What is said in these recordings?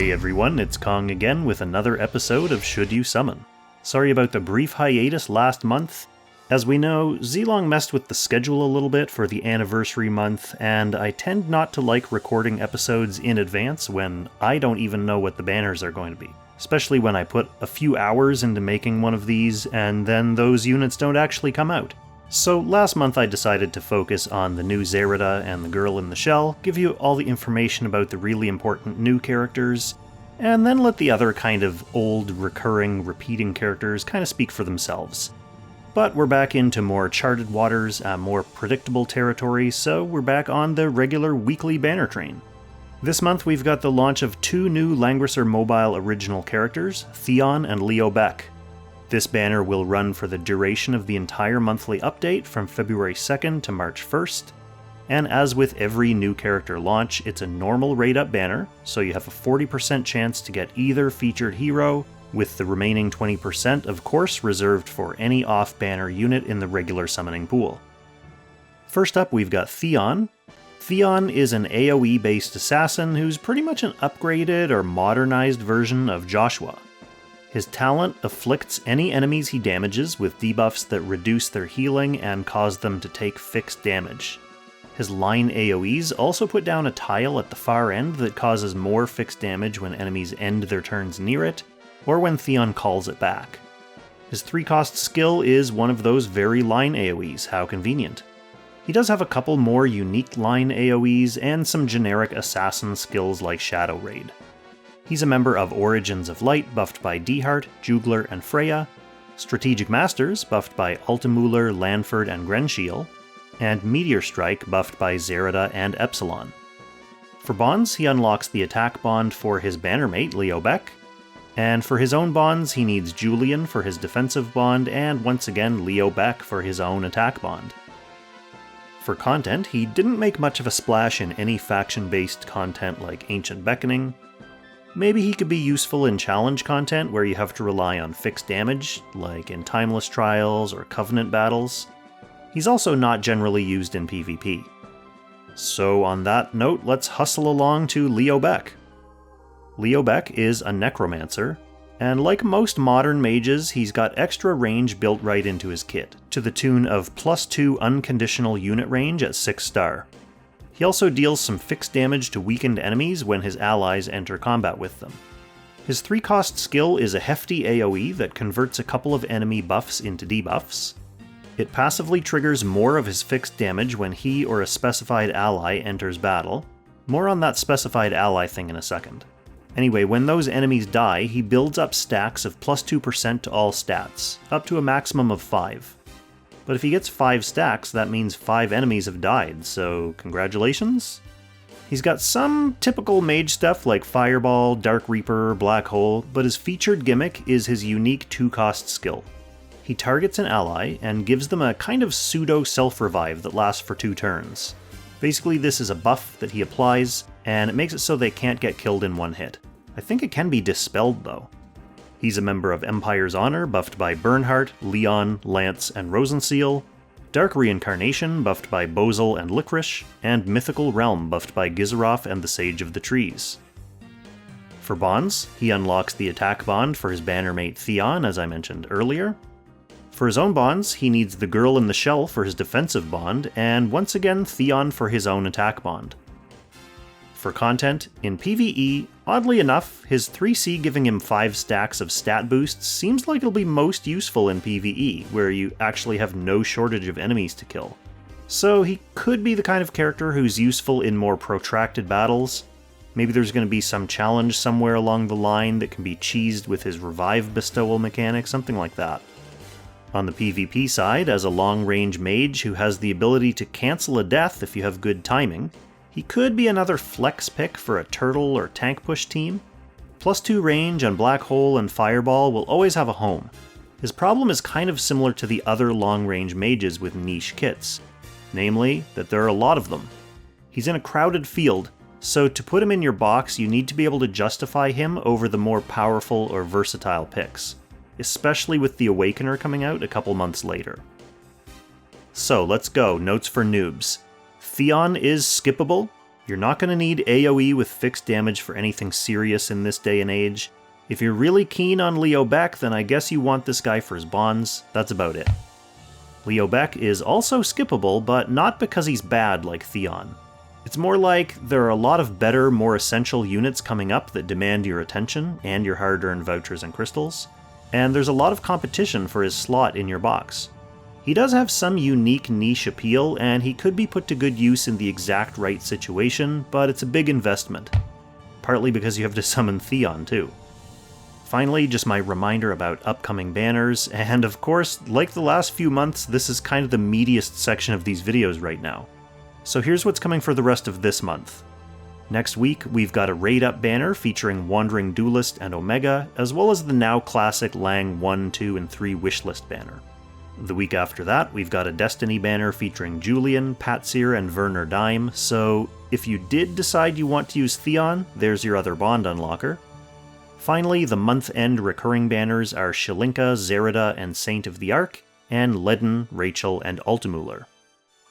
Hey everyone, it's Kong again with another episode of Should You Summon. Sorry about the brief hiatus last month. As we know, Zlong messed with the schedule a little bit for the anniversary month, and I tend not to like recording episodes in advance when I don't even know what the banners are going to be. Especially when I put a few hours into making one of these, and then those units don't actually come out. So last month I decided to focus on the new Zerida and the Girl in the Shell, give you all the information about the really important new characters, and then let the other kind of old, recurring, repeating characters kind of speak for themselves. But we're back into more charted waters, a more predictable territory, so we're back on the regular weekly banner train. This month we've got the launch of two new Langrisser mobile original characters, Theon and Leo Beck. This banner will run for the duration of the entire monthly update from February 2nd to March 1st, and as with every new character launch, it's a normal rate-up banner, so you have a 40% chance to get either featured hero, with the remaining 20% of course reserved for any off-banner unit in the regular summoning pool. First up we've got Theon. Theon is an AoE-based assassin who's pretty much an upgraded or modernized version of Joshua. His talent afflicts any enemies he damages with debuffs that reduce their healing and cause them to take fixed damage. His line AoEs also put down a tile at the far end that causes more fixed damage when enemies end their turns near it, or when Theon calls it back. His 3-cost skill is one of those very line AoEs, how convenient. He does have a couple more unique line AoEs and some generic assassin skills like Shadow Raid. He's a member of Origins of Light, buffed by Dehart, Jugler, and Freya, Strategic Masters, buffed by Altamüller, Lanford, and Grenshiel, and Meteor Strike, buffed by Zerida and Epsilon. For bonds, he unlocks the attack bond for his bannermate, Leo Beck, and for his own bonds, he needs Julian for his defensive bond, and once again Leo Beck for his own attack bond. For content, he didn't make much of a splash in any faction-based content like Ancient Beckoning. Maybe he could be useful in challenge content where you have to rely on fixed damage, like in Timeless Trials or Covenant battles. He's also not generally used in PvP. So on that note, let's hustle along to Leo Beck. Leo Beck is a necromancer, and like most modern mages, he's got extra range built right into his kit, to the tune of +2 unconditional unit range at 6-star. He also deals some fixed damage to weakened enemies when his allies enter combat with them. His 3-cost skill is a hefty AoE that converts a couple of enemy buffs into debuffs. It passively triggers more of his fixed damage when he or a specified ally enters battle. More on that specified ally thing in a second. Anyway, when those enemies die, he builds up stacks of +2% to all stats, up to a maximum of 5. But if he gets 5 stacks, that means 5 enemies have died, so congratulations? He's got some typical mage stuff like Fireball, Dark Reaper, Black Hole, but his featured gimmick is his unique 2-cost skill. He targets an ally and gives them a kind of pseudo self-revive that lasts for 2 turns. Basically, this is a buff that he applies, and it makes it so they can't get killed in one hit. I think it can be dispelled though. He's a member of Empire's Honor, buffed by Bernhardt, Leon, Lance, and Rosenseal, Dark Reincarnation, buffed by Bozel and Licorice, and Mythical Realm, buffed by Gizaroth and the Sage of the Trees. For bonds, he unlocks the attack bond for his bannermate Theon, as I mentioned earlier. For his own bonds, he needs the Girl in the Shell for his defensive bond, and once again Theon for his own attack bond. For content, in PvE, oddly enough, his 3C giving him 5 stacks of stat boosts seems like it'll be most useful in PvE, where you actually have no shortage of enemies to kill. So he could be the kind of character who's useful in more protracted battles. Maybe there's going to be some challenge somewhere along the line that can be cheesed with his revive bestowal mechanic, something like that. On the PvP side, as a long-range mage who has the ability to cancel a death if you have good timing, he could be another flex pick for a turtle or tank push team. +2 range on Black Hole and Fireball will always have a home. His problem is kind of similar to the other long-range mages with niche kits, namely that there are a lot of them. He's in a crowded field, so to put him in your box you need to be able to justify him over the more powerful or versatile picks, especially with the Awakener coming out a couple months later. So let's go, notes for noobs. Theon is skippable. You're not going to need AoE with fixed damage for anything serious in this day and age. If you're really keen on Leo Beck, then I guess you want this guy for his bonds. That's about it. Leo Beck is also skippable, but not because he's bad like Theon. It's more like there are a lot of better, more essential units coming up that demand your attention and your hard-earned vouchers and crystals, and there's a lot of competition for his slot in your box. He does have some unique niche appeal, and he could be put to good use in the exact right situation, but it's a big investment. Partly because you have to summon Theon too. Finally, just my reminder about upcoming banners, and of course, like the last few months, this is kind of the meatiest section of these videos right now. So here's what's coming for the rest of this month. Next week, we've got a Raid Up banner featuring Wandering Duelist and Omega, as well as the now classic Lang 1, 2, and 3 wishlist banner. The week after that, we've got a Destiny banner featuring Julian, Patseer, and Werner Dime, so if you did decide you want to use Theon, there's your other bond unlocker. Finally, the month-end recurring banners are Shalinka, Zerida, and Saint of the Ark, and Ledin, Rachel, and Altamüller.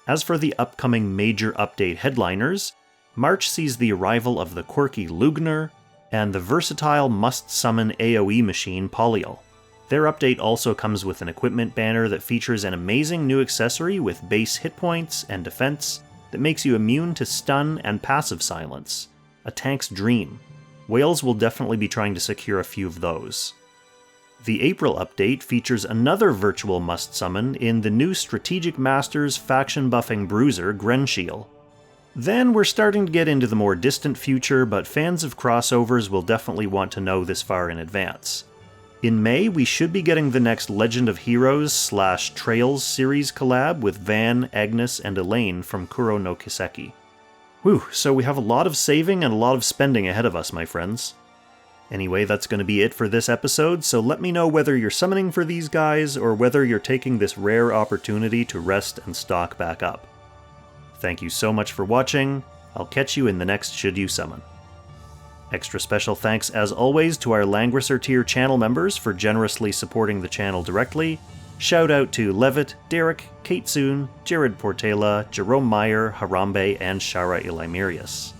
As for the upcoming major update headliners, March sees the arrival of the quirky Lugner, and the versatile must-summon AoE machine Polyal. Their update also comes with an equipment banner that features an amazing new accessory with base hit points and defense that makes you immune to stun and passive silence. A tank's dream. Wales will definitely be trying to secure a few of those. The April update features another virtual must-summon in the new Strategic Masters faction-buffing bruiser Grenshiel. Then we're starting to get into the more distant future, but fans of crossovers will definitely want to know this far in advance. In May, we should be getting the next Legend of Heroes / Trails series collab with Van, Agnes, and Elaine from Kuro no Kiseki. Whew, so we have a lot of saving and a lot of spending ahead of us, my friends. Anyway, that's going to be it for this episode, so let me know whether you're summoning for these guys or whether you're taking this rare opportunity to rest and stock back up. Thank you so much for watching. I'll catch you in the next Should You Summon. Extra special thanks, as always, to our Langrisser tier channel members for generously supporting the channel directly. Shout out to Levitt, Derek, Kate Soon, Jared Portela, Jerome Meyer, Harambe, and Shara Ilimirius.